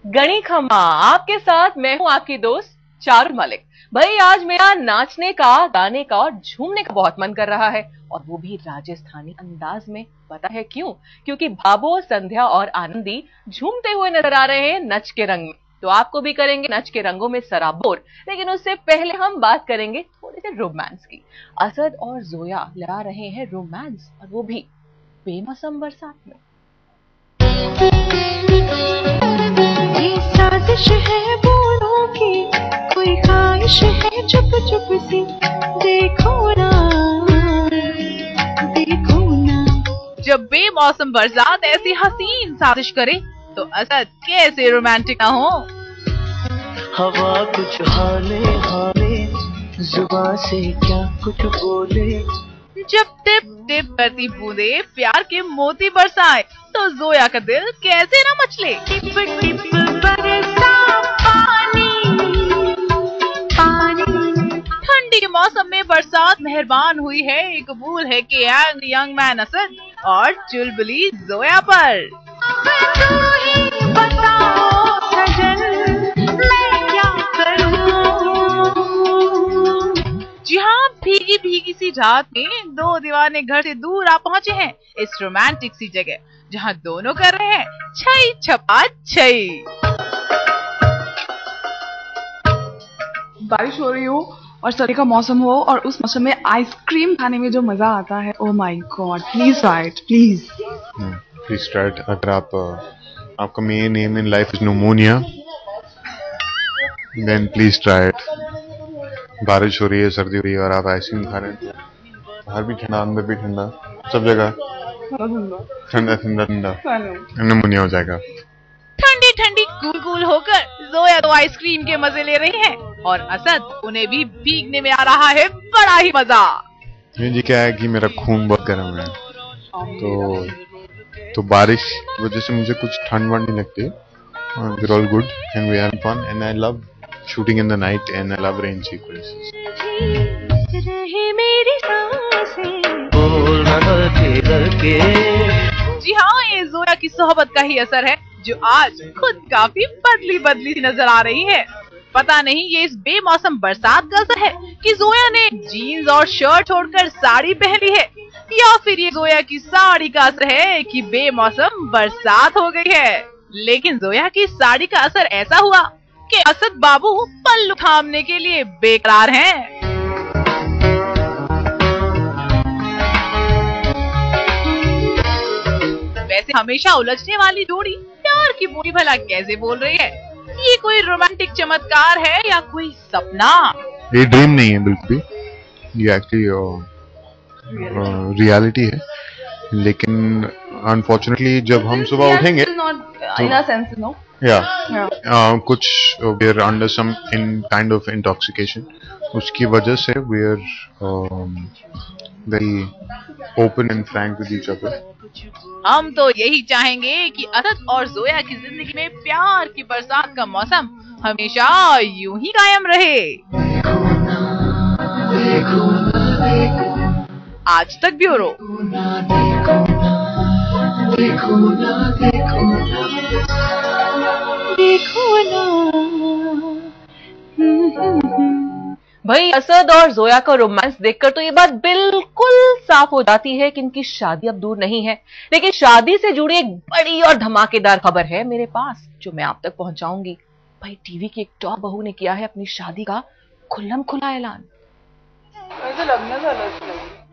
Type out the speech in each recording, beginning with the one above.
गणी खम्मा आपके साथ मैं हूं आपकी दोस्त चारुल मलिक। भाई आज मेरा नाचने का, गाने का और झूमने का बहुत मन कर रहा है, और वो भी राजस्थानी अंदाज में। पता है क्यों? क्योंकि भाबो, संध्या और आनंदी झूमते हुए नजर आ रहे हैं नच के रंग में। तो आपको भी करेंगे नच के रंगों में सराबोर, लेकिन उससे पहले हम बात करेंगे थोड़े से रोमांस की। असद और जोया लड़ा रहे हैं रोमांस, और वो भी बेमौसम बरसात में। ये साजिश है बोलों की, कोई ख्वाहिश है चुप चुप सी, देखो ना देखो ना। जब बेमौसम बरसात ऐसी हसीन साजिश करे तो असद कैसे रोमांटिक ना हो। हवा कुछ हाले हाले, जुबान से क्या कुछ बोले। जब टिप टिप करती बूंदे प्यार के मोती बरसाए तो जोया का दिल कैसे न मचले। टिप टिप बरसा पानी पानी। ठंडी के मौसम में बरसात मेहरबान हुई है, ये कबूल है कि यंग मैन असद और चुलबुली जोया पर। तू ही बताओ सजन, मैं क्या करूं। जी हाँ, भीगी भीगी सी रात में दो दीवाने घर से दूर आ पहुंचे हैं इस रोमांटिक सी जगह, जहां दोनों कर रहे हैं छई छपा छई। बारिश हो रही हो और सर्दी का मौसम हो, और उस मौसम में आइसक्रीम खाने में जो मजा आता है, oh my god, please try it please. Please try it. अगर आपका main aim in life is pneumonia, then please try it. बारिश हो रही है, सर्दी हो रही है और आप आइसक्रीम खा रहे हैं, बाहर भी ठंडा, अंदर भी ठंडा, सब जगह ठंडा ठंडा ठंडा, न्यूमोनिया हो जाएगा। ठंडी ठंडी कूल कूल होकर जोया तो आइसक्रीम के मजे ले रही है, और असद उन्हें भी भीगने में आ रहा है बड़ा ही मजा। जी क्या है कि मेरा खून बहुत गर्म है, तो बारिश की वजह से मुझे कुछ ठंड वंड नहीं लगती। we're all good and we have fun and I love shooting in the night and I love rain sequences. रहे मेरी सांसें। जी हाँ, ये जोया की सोहबत का ही असर है जो आज खुद काफी बदली बदली सी नजर आ रही है। पता नहीं ये इस बेमौसम बरसात का असर है कि जोया ने जीन्स और शर्ट छोड़कर साड़ी पहनी है, या फिर ये जोया की साड़ी का असर है कि बेमौसम बरसात हो गई है। लेकिन जोया की साड़ी का असर ऐसा हुआ कि असद बाबू पल्लू थामने के लिए बेकरार हैं। वैसे हमेशा उलझने वाली जोड़ी प्यार की बोली भला कैसे बोल रही है? ये कोई रोमांटिक चमत्कार है या कोई सपना? ये ड्रीम नहीं है बिल्कुल भी, ये एक्चुअली रियलिटी है। लेकिन अनफॉर्चुनेटली जब हम सुबह उठेंगे कुछ we are under some kind of intoxication, उसकी वजह से we are very open and frank with each other. हम तो यही चाहेंगे कि असद और जोया की जिंदगी में प्यार की बरसात का मौसम हमेशा यूं ही कायम रहे। आज तक ब्यूरो। भाई असद और जोया का रोमांस देखकर तो ये बात बिल्कुल साफ हो जाती है कि इनकी शादी अब दूर नहीं है। लेकिन शादी से जुड़ी एक बड़ी और धमाकेदार खबर है मेरे पास, जो मैं आप तक पहुंचाऊंगी। भाई टीवी की एक टॉप बहू ने किया है अपनी शादी का खुल्लम खुला ऐलान।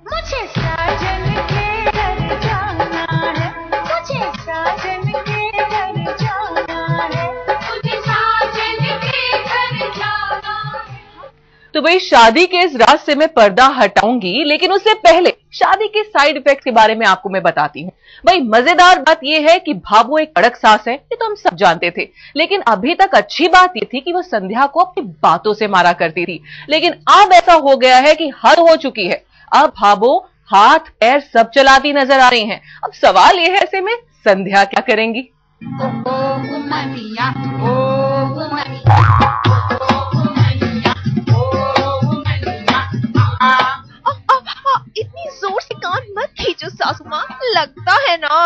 मुझे साजन के घर जाना है, मुझे साजन के घर जाना है, मुझे साजन के घर जाना है। तो भाई शादी के इस राज से मैं पर्दा हटाऊंगी, लेकिन उससे पहले शादी के साइड इफेक्ट्स के बारे में आपको मैं बताती हूँ। भाई मजेदार बात यह है कि भाबो एक कड़क सास है, ये तो हम सब जानते थे। लेकिन अभी तक अच्छी बात ये थी कि वो संध्या को अपनी बातों से मारा करती थी। लेकिन अब ऐसा हो गया है कि हद हो चुकी है। अब भाबो हाथ पैर सब चलाती नजर आ रही हैं। अब सवाल यह है ऐसे में संध्या क्या करेंगी? इतनी जोर से कान मत खींचो सासू माँ, लगता है ना।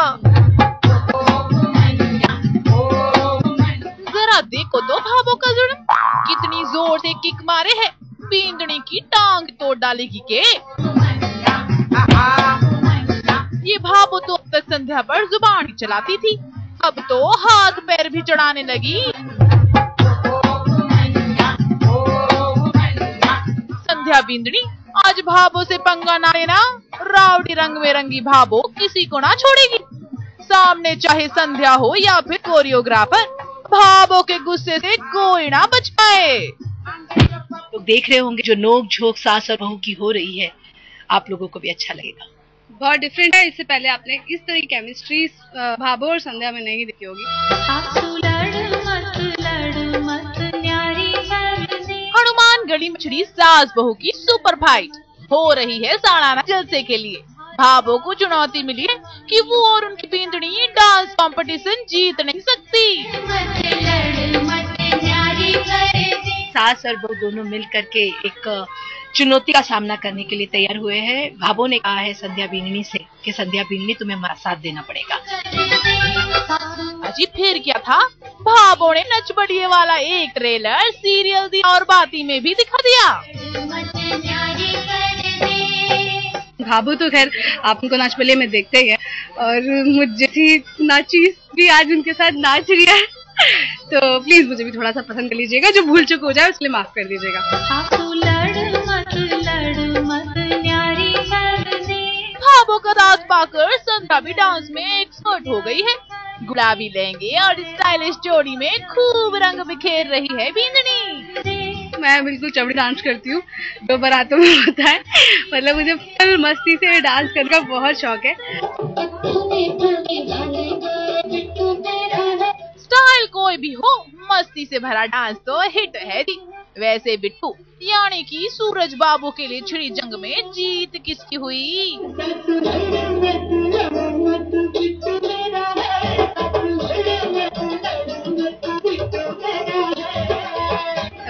देखो तो भावों का जुर्म, कितनी जोर से किक मारे है, बींदनी की टांग तोड़ डालेगी के। ये भावो तो अब तक संध्या पर जुबान ही चलाती थी, अब तो हाथ पैर भी चढ़ाने लगी। संध्या बींदनी, आज भावो से पंगा ना लेना, रावड़ी रंग में रंगी भावो किसी को ना छोड़ेगी। सामने चाहे संध्या हो या फिर कोरियोग्राफर, भावो के गुस्से से कोई ना बच पाए। तो देख रहे होंगे जो नोक झोंक सास और बहू की हो रही है, आप लोगों को भी अच्छा लगेगा। बहुत डिफरेंट है, इससे पहले आपने इस तरह की केमिस्ट्री भावो और संध्या में नहीं देखी होगी। हनुमानगढ़ी मछली सास बहू की सुपर फाइट हो रही है सालाना जलसे के लिए। भावो को चुनौती मिली है कि वो और उनकी बींदनी डांस कंपटीशन जीत नहीं सकती। सास और बहू दोनों मिल करके एक चुनौती का सामना करने के लिए तैयार हुए हैं। भावो ने कहा है संध्या बींदनी से कि संध्या बींदनी तुम्हें हमारा साथ देना पड़ेगा। अजी फिर क्या था, भावो ने नच बढ़िए वाला एक ट्रेलर सीरियल दी और बाती में भी दिखा दिया। भावो तो खैर आप उनको नाच बलिए में देखते ही है, और मुझे जैसी नाची भी आज उनके साथ नाच रही है, तो प्लीज मुझे भी थोड़ा सा पसंद कर लीजिएगा। जो भूल चुक हो जाए उसके लिए माफ कर दीजिएगा। भावो का साथ पाकर संध्या भी डांस में एक्सपर्ट हो गई है। गुलाबी लहंगे और स्टाइलिश जोड़ी में खूब रंग बिखेर रही है बींदनी। मैं बिल्कुल चबड़ी डांस करती हूँ, जो बारातों में होता है। मतलब मुझे फुल मस्ती से डांस करने का बहुत शौक है। स्टाइल कोई भी हो, मस्ती से भरा डांस तो हिट है जी। वैसे बिट्टू यानी कि सूरज बाबू के लिए छिड़ी जंग में जीत किसकी हुई?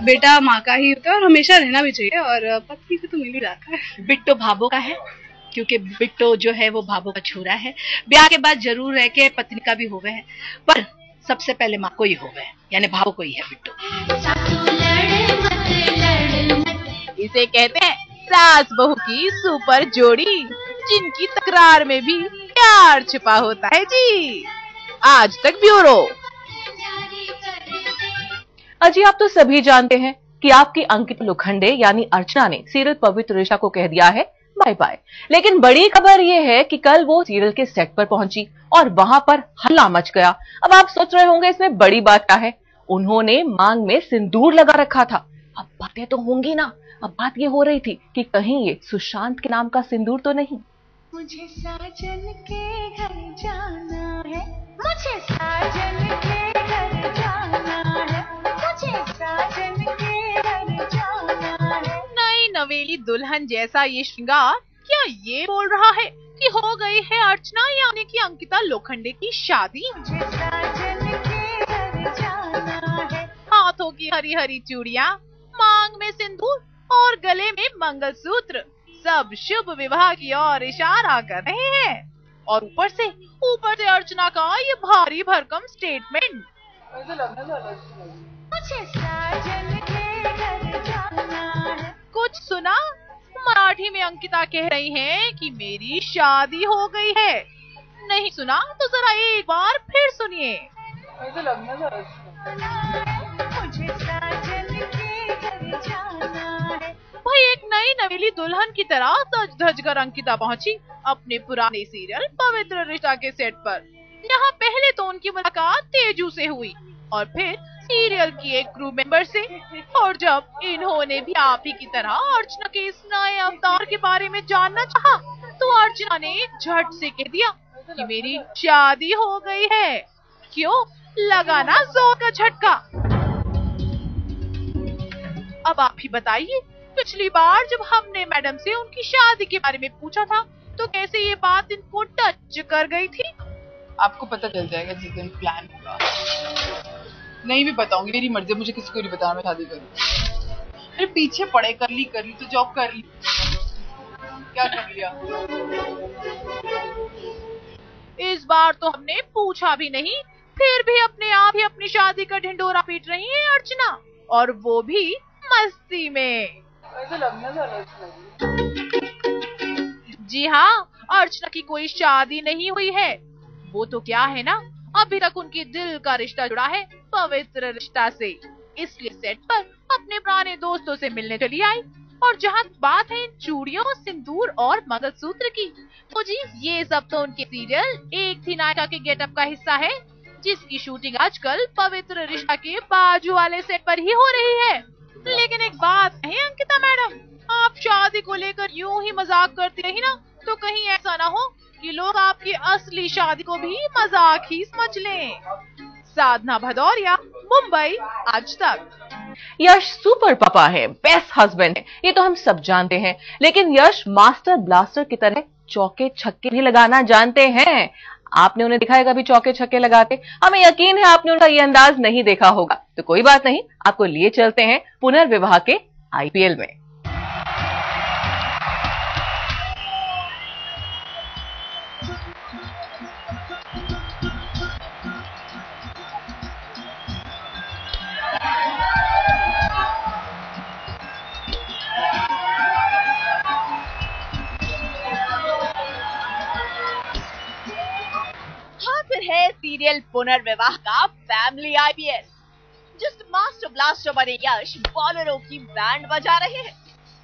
बेटा माँ का ही होता है और हमेशा रहना भी चाहिए, और पत्नी को तो मिल ही जाता है। बिट्टो भावो का है, क्योंकि बिट्टो जो है वो भावो का छोरा है। ब्याह के बाद जरूर रह के पत्नी का भी होवे है, पर सबसे पहले माँ को ही होवे है, यानी भावो को ही है बिट्टो। इसे कहते हैं सास बहू की सुपर जोड़ी, जिनकी तकरार में भी प्यार छिपा होता है जी। आज तक ब्यूरो। अजी आप तो सभी जानते हैं कि आपकी अंकिता लोखंडे यानी अर्चना ने सीरियल पवित्र रिश्ता को कह दिया है बाय बाय। लेकिन बड़ी खबर यह है कि कल वो सीरियल के सेट पर पहुंची और वहां पर हल्ला मच गया। अब आप सोच रहे होंगे इसमें बड़ी बात क्या है, उन्होंने मांग में सिंदूर लगा रखा था। अब बातें तो होंगी ना, अब बात ये हो रही थी कि कहीं ये सुशांत के नाम का सिंदूर तो नहीं। मुझे साजन के घर जाना है, मुझे साजन के घर जाना है, मुझे साजन के घर जाना है। नई नवेली दुल्हन जैसा ये श्रृंगार क्या ये बोल रहा है कि हो गई है अर्चना यानी कि अंकिता लोखंडे की शादी? मुझे साजन के घर जाना है। हाथों की हरी हरी चूड़ियां, मांग में सिंदूर और गले में मंगलसूत्र, सब शुभ विवाह की ओर इशारा कर रहे हैं। और ऊपर से अर्चना का ये भारी भरकम स्टेटमेंट। मुझे साजन के घर जाना है। कुछ सुना? मराठी में अंकिता कह रही हैं कि मेरी शादी हो गई है। नहीं सुना तो जरा एक बार फिर सुनिए। मुझे साजन के घर जाना है। भाई एक नई नवेली दुल्हन की तरह सज धज कर अंकिता पहुंची अपने पुराने सीरियल पवित्र रिश्ता के सेट पर। यहाँ पहले तो उनकी मुलाकात तेजू से हुई और फिर सीरियल की एक क्रू मेंबर से, और जब इन्होंने भी आप ही की तरह अर्चना के इस नए अवतार के बारे में जानना चाहा, तो अर्चना ने झट से कह दिया कि मेरी शादी हो गई है। क्यों? लगा ना जोर का झटका। अब आप ही बताइए, पिछली बार जब हमने मैडम से उनकी शादी के बारे में पूछा था तो कैसे ये बात इनको टच कर गई थी? आपको पता चल जाएगा जिस दिन प्लान होगा। नहीं भी बताऊंगी, मेरी मर्जी, मुझे किसी को नहीं बताना मैं शादी करूँ। अरे पीछे पड़े, कर ली तो जॉब कर ली, क्या कर लिया। इस बार तो हमने पूछा भी नहीं, फिर भी अपने आप ही अपनी शादी का ढिंडोरा पीट रही है अर्चना, और वो भी मस्ती में। जी हाँ, अर्चना की कोई शादी नहीं हुई है। वो तो क्या है ना, अभी तक उनकी दिल का रिश्ता जुड़ा है पवित्र रिश्ता से, इसलिए सेट पर अपने पुराने दोस्तों से मिलने चली आई। और जहाँ बात है चूड़ियों, सिंदूर और मंगलसूत्र की, तो जी ये सब तो उनके सीरियल एक थी नायिका के गेटअप का हिस्सा है, जिसकी शूटिंग आजकल पवित्र रिश्ता के बाजू वाले सेट पर ही हो रही है। लेकिन एक बात है अंकिता मैडम, आप शादी को लेकर यूं ही मजाक करती रही ना, तो कहीं ऐसा ना हो कि लोग आपकी असली शादी को भी मजाक ही समझ लें। साधना भदौरिया, मुंबई, आज तक। यश सुपर पापा है, बेस्ट हस्बैंड है, ये तो हम सब जानते हैं, लेकिन यश मास्टर ब्लास्टर की तरह चौके छक्के भी लगाना जानते हैं। आपने उन्हें दिखाया कभी चौके छक्के लगाते? हमें यकीन है आपने उनका ये अंदाज नहीं देखा होगा, तो कोई बात नहीं, आपको लिए चलते हैं पुनर्विवाह के आईपीएल में। है सीरियल पुनर्विवाह का फैमिली आईपीएल, जिस मास्टर ब्लास्टर बने यश बॉलरों की बैंड बजा रहे हैं,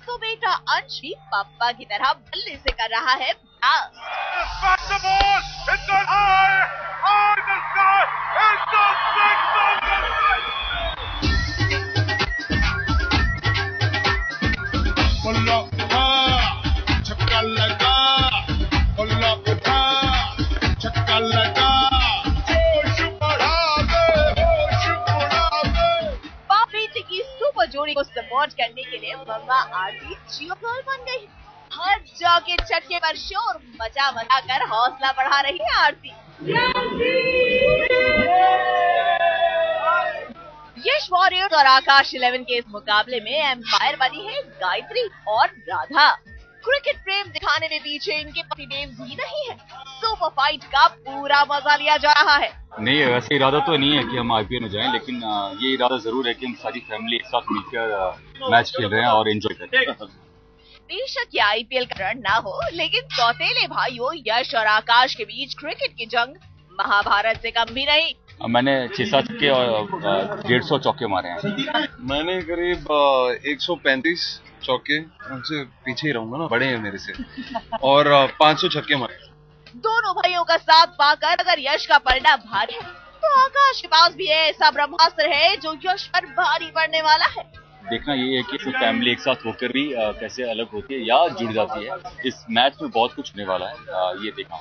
तो बेटा अंश भी पापा की तरह बल्ले से कर रहा है जोड़ी को सपोर्ट करने के लिए मम्मा आरती जियो गर्ल बन गई। हर चौके छक्के पर शोर मचा मचा कर हौसला बढ़ा रही है आरती। यश वॉरियर्स और आकाश 11 के इस मुकाबले में एम्पायर बनी है गायत्री और राधा। क्रिकेट प्रेम दिखाने में पीछे इनके पतिदेव भी नहीं है। सुपर फाइट का पूरा मजा लिया जा रहा है। नहीं, वैसे इरादा तो नहीं है कि हम आईपीएल में जाएं, लेकिन ये इरादा जरूर है कि हम सारी फैमिली एक साथ मिलकर मैच खेल रहे हैं और एंजॉय कर रहे हैं। बेशक ये आईपीएल का रन ना हो, लेकिन सौतेले भाइयों यश और आकाश के बीच क्रिकेट की जंग महाभारत से कम भी नहीं। मैंने 6-7 छक्के और 150 चौके मारे हैं। मैंने करीब 135 चौके, उनसे पीछे ही रहूंगा ना, बड़े हैं मेरे से, और 500 छक्के मारे। दोनों भाइयों का साथ पाकर अगर यश का पलड़ा भारी है, तो आकाश के पास भी ऐसा ब्रह्मास्त्र है जो यश पर भारी पड़ने वाला है। देखना ये है कि फैमिली एक साथ होकर भी कैसे अलग होती है या जुड़ जाती है। इस मैच में बहुत कुछ होने वाला है, ये देखा।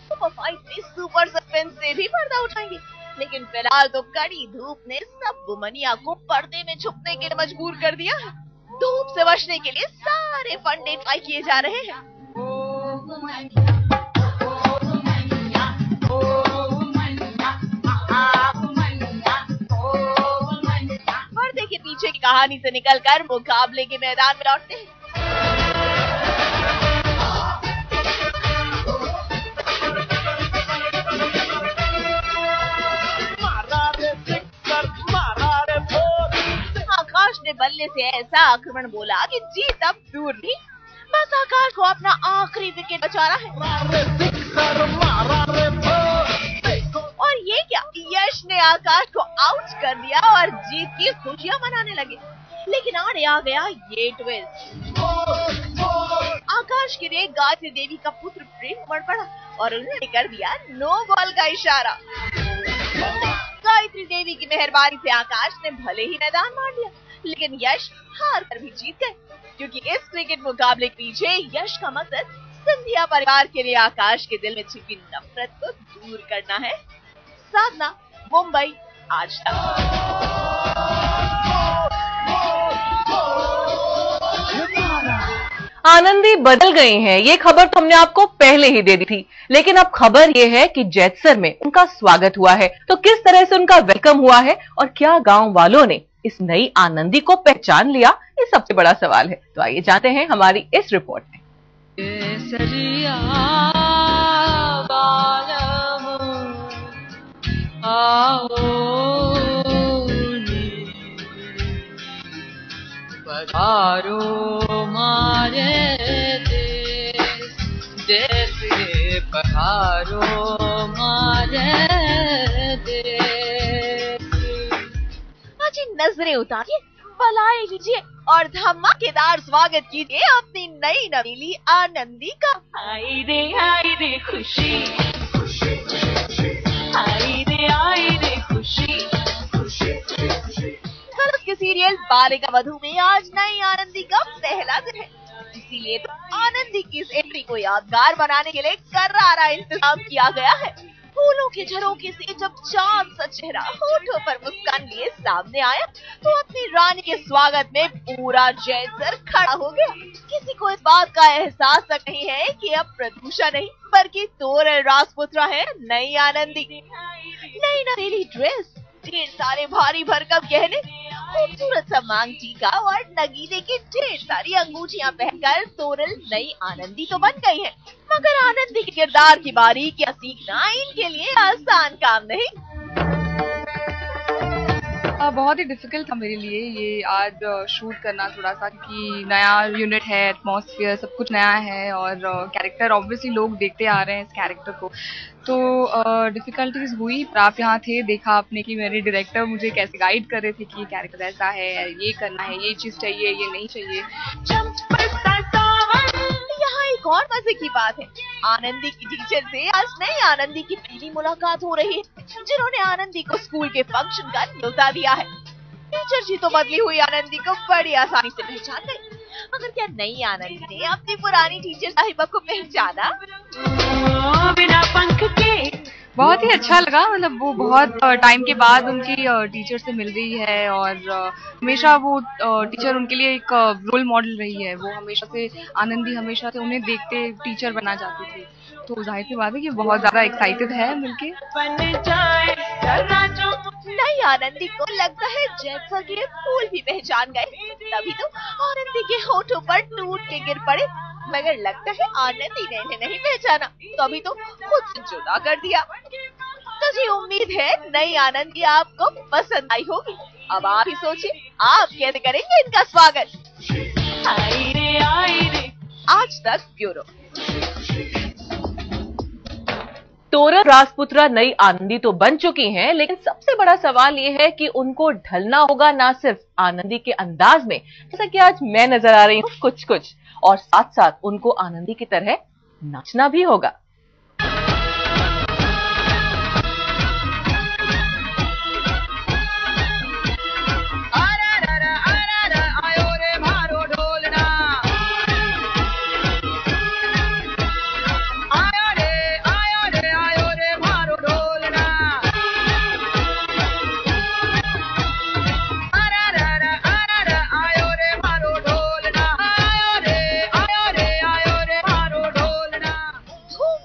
सुपर फाइट में सुपर सस्पेंस से भी पर्दा उठाएंगे, लेकिन फिलहाल तो कड़ी धूप ने सब गुमनिया को पर्दे में छुपने के लिए मजबूर कर दिया है। धूप से बचने के लिए सारे फंडे ट्राई किए जा रहे हैं। पर्दे के पीछे की कहानी से निकलकर मुकाबले के मैदान में लौटते हैं। आकाश ने बल्ले से ऐसा आक्रमण बोला कि जीत अब दूर नहीं, बस आकाश को अपना आखिरी विकेट बचाना है। और ये क्या, यश ने आकाश को आउट कर दिया और जीत की खुशियां मनाने लगे। लेकिन आने आ गया ये ट्विस्ट। आकाश के लिए गायत्री देवी का पुत्र प्रेम बढ़ पड़ा और उन्होंने कर दिया नो बॉल का इशारा। गायत्री देवी की मेहरबानी से आकाश ने भले ही मैदान मार लिया, लेकिन यश हार कर भी जीत गए, क्योंकि इस क्रिकेट मुकाबले के पीछे यश का मकसद सिंधिया परिवार के लिए आकाश के दिल में छिपी नफरत को दूर करना है। साधना, मुंबई, आज तक। आनंदी बदल गई हैं, ये खबर तो हमने आपको पहले ही दे दी थी, लेकिन अब खबर ये है कि जैतसर में उनका स्वागत हुआ है। तो किस तरह से उनका वेलकम हुआ है और क्या गांव वालों ने इस नई आनंदी को पहचान लिया, ये सबसे बड़ा सवाल है। तो आइए जानते हैं हमारी इस रिपोर्ट में। आलम आओ पधारो मारे देश पधारो मारे देश। आज नजरें उतारिए, बलाए लीजिए और धमाकेदार स्वागत कीजिए अपनी नई नवीली आनंदी का। आई रे खुशी खुशी आई रे खुशी खुशी। कलर्स के सीरियल बालिका वधू में आज नई आनंदी का पहला दिन है, इसीलिए तो आनंदी की इस एंट्री को यादगार बनाने के लिए कर्रारा इंतजाम किया गया है। फूलों के झरोखे से जब चांद सा चेहरा होठों पर मुस्कान लिए सामने आया तो अपनी रानी के स्वागत में पूरा जयसर खड़ा हो गया। किसी को इस बात का एहसास तक नहीं है कि अब प्रदूषा नहीं बल्कि तोरण राजपुत्रा है नई आनंदी। नई नवेली ड्रेस, ढेर सारे भारी भरकम गहने, खूबसूरत सा मांग टीका और नगीने की ढेर सारी अंगूठियां पहनकर तोरण नई आनंदी तो बन गई है, मगर आनंदी के किरदार की बारीकियां सीखना इनके लिए आसान काम नहीं। बहुत ही डिफिकल्ट था मेरे लिए ये आज शूट करना थोड़ा सा, क्योंकि नया यूनिट है, एटमॉस्फेयर सब कुछ नया है और कैरेक्टर ऑब्वियसली लोग देखते आ रहे हैं इस कैरेक्टर को, तो डिफिकल्टीज हुई। पर आप यहाँ थे, देखा आपने कि मेरे डायरेक्टर मुझे कैसे गाइड कर रहे थे कि ये कैरेक्टर ऐसा है, ये करना है, ये चीज चाहिए, ये नहीं चाहिए। यहाँ एक और मजे की बात है, आनंदी की टीचर से आज नई आनंदी की पहली मुलाकात हो रही है, जिन्होंने आनंदी को स्कूल के फंक्शन का न्योता दिया है। टीचर जी तो बदली हुई आनंदी को बड़ी आसानी से पहचान गई, मगर क्या नई आनंदी ने अपनी पुरानी टीचर साहिबा को पहचाना? बिना पंख के बहुत ही अच्छा लगा, मतलब वो बहुत टाइम के बाद उनकी टीचर से मिल रही है और हमेशा वो टीचर उनके लिए एक रोल मॉडल रही है। वो हमेशा से आनंदी हमेशा से उन्हें देखते टीचर बना जाती थी, तो जाहिर सी बात है कि बहुत ज्यादा एक्साइटेड है मिलके। नई आनंदी को लगता है जैसा कि फूल भी पहचान गए, तभी तो आनंदी के होठों पर टूट के गिर पड़े, मगर लगता है आनंदी ने इन्हें नहीं पहचाना, तभी तो खुद से जुदा कर दिया। तो जी उम्मीद है नई आनंदी आपको पसंद आई होगी। अब आप ही सोचिए आप कैसे करेंगे इनका स्वागत। आई रे आज तक ब्यूरो। तोरण राजपुत्रा नई आनंदी तो बन चुकी हैं, लेकिन सबसे बड़ा सवाल ये है कि उनको ढलना होगा ना सिर्फ आनंदी के अंदाज में, जैसा कि आज मैं नजर आ रही हूँ कुछ कुछ, और साथ साथ उनको आनंदी की तरह नाचना भी होगा।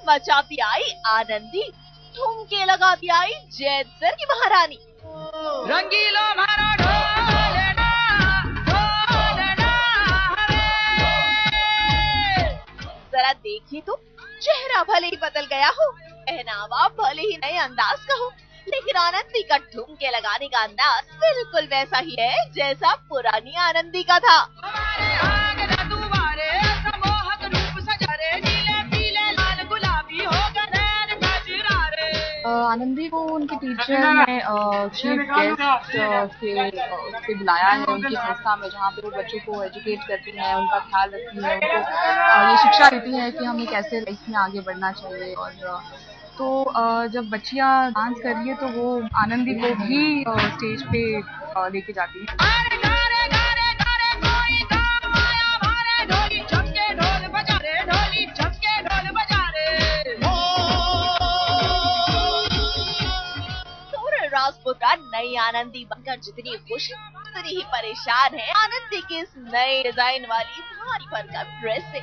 मचाती आई आनंदी, ठुमके लगाती आई जैसर की महारानी। रंगीलो मारो ढोलना ढोलना जरा देखिए तो, चेहरा भले ही बदल गया हो, पहनावा भले ही नए अंदाज का हो, लेकिन आनंदी का ठुमके लगाने का अंदाज बिल्कुल वैसा ही है जैसा पुरानी आनंदी का था। आनंदी को उनके टीचर ने चीफ गेस्ट से बुलाया है उनकी संस्था में, जहाँ पे वो बच्चों को एजुकेट करती हैं, उनका ख्याल रखती हैं, उनको ये शिक्षा देती है कि हमें कैसे लाइफ में आगे बढ़ना चाहिए। और तो जब बच्चियाँ डांस कर रही है तो वो आनंदी को भी स्टेज पे लेके जाती है। राजपुत्रा नई आनंदी बनकर जितनी खुश उतनी ही परेशान है आनंदी की इस नई डिजाइन वाली भारी भरकम ड्रेस से।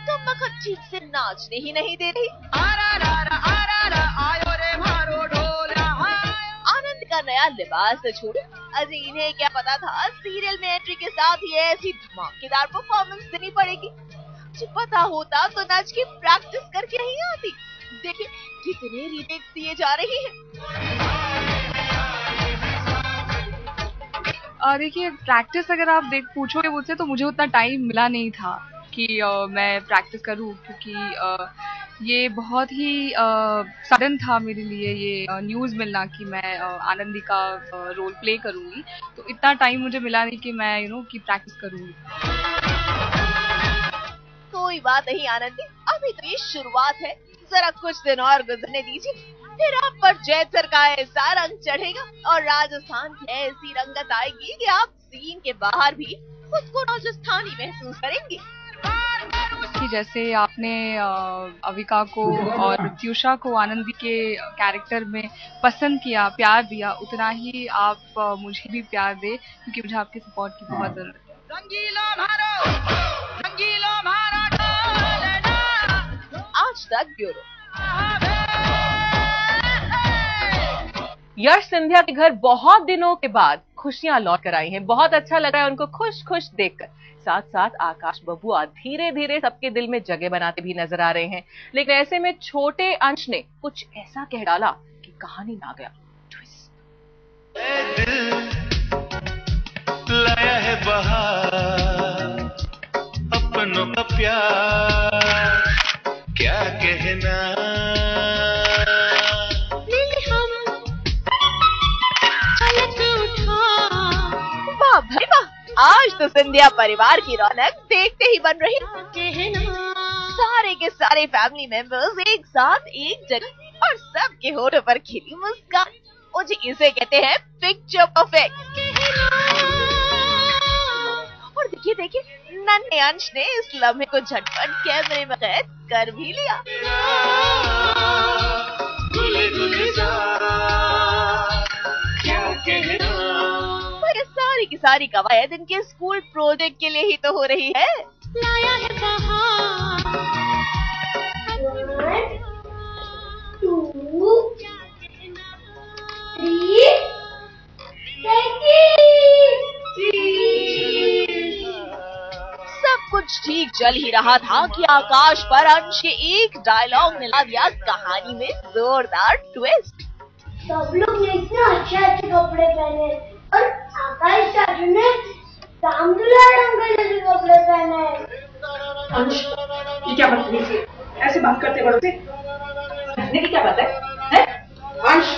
कम वक्त ठीक से नाचने ही नहीं दे रही। आनंद का नया लिबास तो छोड़ो, अरे इन्हें क्या पता था सीरियल में एंट्री के साथ ही ऐसी धमाकेदार परफॉर्मेंस देनी पड़ेगी। पता होता तो नाच की प्रैक्टिस करके नहीं आती, देखिए कितने रीमेक्स दिए जा रहे हैं। देखिए प्रैक्टिस अगर आप पूछोगे मुझसे तो मुझे उतना टाइम मिला नहीं था कि मैं प्रैक्टिस करूं, क्योंकि ये बहुत ही सडन था मेरे लिए ये न्यूज़ मिलना कि मैं आनंदी का रोल प्ले करूंगी। तो इतना टाइम मुझे मिला नहीं कि मैं कि प्रैक्टिस करूंगी। कोई बात नहीं आनंदी, अभी तो ये शुरुआत है, जरा कुछ दिन और गुजरने दीजिए, फिर आप पर जैत सर का ऐसा रंग चढ़ेगा और राजस्थान की ऐसी रंगत आएगी कि आप सीन के बाहर भी खुद को राजस्थानी महसूस करेंगे। कि जैसे आपने अविका को और प्रत्युषा को आनंदी के कैरेक्टर में पसंद किया, प्यार दिया, उतना ही आप मुझे भी प्यार दे, क्योंकि मुझे आपके सपोर्ट की बहुत जरूरत है। आज तक ब्यूरो। यश सिंधिया के घर बहुत दिनों के बाद खुशियां लौट कर आई हैं। बहुत अच्छा लग रहा है उनको खुश खुश देखकर। साथ साथ आकाश बबुआ धीरे धीरे सबके दिल में जगह बनाते भी नजर आ रहे हैं। लेकिन ऐसे में छोटे अंश ने कुछ ऐसा कह डाला कि कहानी में आ गया ट्विस्ट। लाया है बहार अपनों का प्यार, क्या कहना वाह भाई वाह, आज तो सिंधिया परिवार की रौनक देखते ही बन रही। सारे के सारे फैमिली मेंबर्स एक साथ एक जगह और सबके होठों पर खिली मुस्कान। मुझे इसे कहते हैं पिक्चर परफेक्ट। और देखिए देखिए, नन्हे अंश ने इस लम्हे को झटपट कैमरे में कैद कर भी लिया। ये सारी की सारी कवायद इनके स्कूल प्रोजेक्ट के लिए ही तो हो रही है। लाया है सब कुछ ठीक चल ही रहा था कि आकाश पर अंश के एक डायलॉग ने ला दिया कहानी में जोरदार ट्विस्ट। सब लोग ने इतने अच्छे अच्छे कपड़े पहने और आकाश चाचू ने राम दुलार अंकल जैसे कपड़े पहने। अंश, ये क्या बदतमीजी है? ऐसे बात करते बड़ों से कहने की क्या बात है? अंश,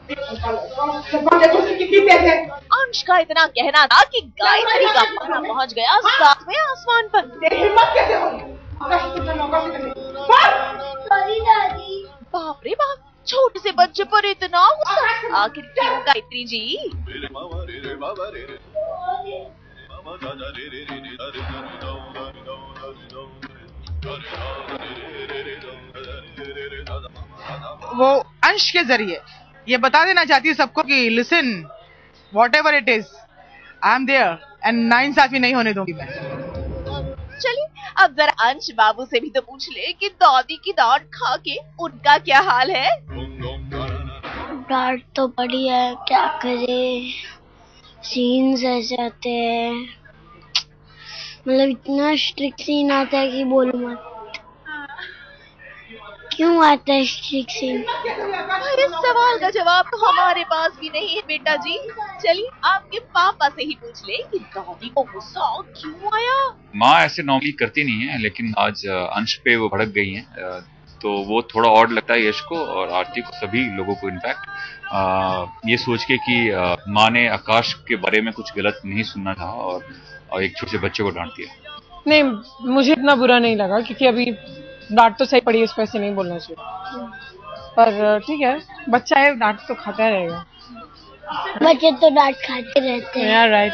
देखो कितनी तेज है। अंश का इतना कहना था कि गायत्री का पन्ना पहुंच गया सातवें आसमान पर। हिम्मत कैसे होगी? आकाश कितना मौका से सॉरी दादी। बाप रे बाप, छोटे से बच्चे पर इतना गुस्सा, आखिर क्यों गायत्री जी? वो अंश के जरिए ये बता देना चाहती हूँ सबको कि listen, whatever it is, I am there and नाइंसाफी नहीं होने दूंगी मैं। चलिए अब जरा अंश बाबू से भी तो पूछ ले कि दादी की डांट खा के उनका क्या हाल है। डांट तो पड़ी है, क्या करे, सीन्स ऐसे आते हैं, मतलब इतना स्ट्रिक्ट सीन आता है कि बोलो मत। क्यों आता है स्ट्रिक्ट सीन? इस सवाल का जवाब तो हमारे पास भी नहीं है बेटा जी। चलिए आपके पापा से ही पूछ ले कि दादी को गुस्सा क्यों आया। माँ ऐसे नॉर्मली करती नहीं है, लेकिन आज अंश पे वो भड़क गई हैं, तो वो थोड़ा ऑड लगता है यश को और आरती को, सभी लोगों को इनफैक्ट, ये सोच के कि माँ ने आकाश के बारे में कुछ गलत नहीं सुनना था और एक छोटे से बच्चे को डांट दिया। नहीं, मुझे इतना बुरा नहीं लगा क्योंकि अभी डांट तो सही पड़ी है, उसको ऐसे नहीं बोलना चाहिए, पर ठीक है, बच्चा है, डांट तो खाता रहेगा। बच्चे तो डांट खाते रहते हैं। यार राइट।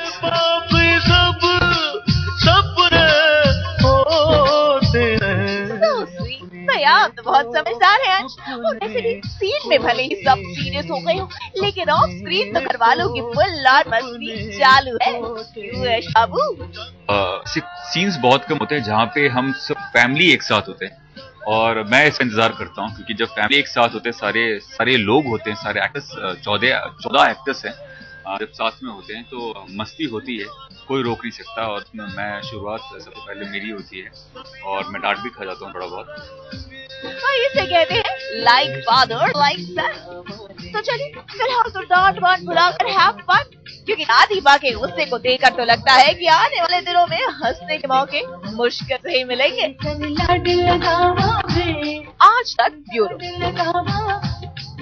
आप तो बहुत समझदार है अंश। और वैसे भी सीन में भले ही सब सीरियस हो गए हो, लेकिन ऑफ स्क्रीन तो घर वालों की फुल लॉट मस्ती चालू है। क्यों है बाबू? सीन्स बहुत कम होते हैं जहाँ पे हम सब फैमिली एक साथ होते हैं, और मैं इसका इंतजार करता हूँ क्योंकि जब फैमिली एक साथ होते हैं, सारे लोग होते हैं, सारे एक्टर्स, 14 एक्टर्स हैं, जब साथ में होते हैं तो मस्ती होती है, कोई रोक नहीं सकता। और मैं शुरुआत सबसे पहले मेरी होती है और मैं डांट भी खा जाता हूँ थोड़ा बहुत। वही इसे कहते हैं लाइक फादर लाइक सन। तो चलिए फिलहाल तो डांट वाट भुलाकर हैव फन, क्योंकि दादी माँ के गुस्से को देखकर तो लगता है कि आने वाले दिनों में हंसने के मौके मुश्किल से ही मिलेंगे। आज तक ब्यूरो।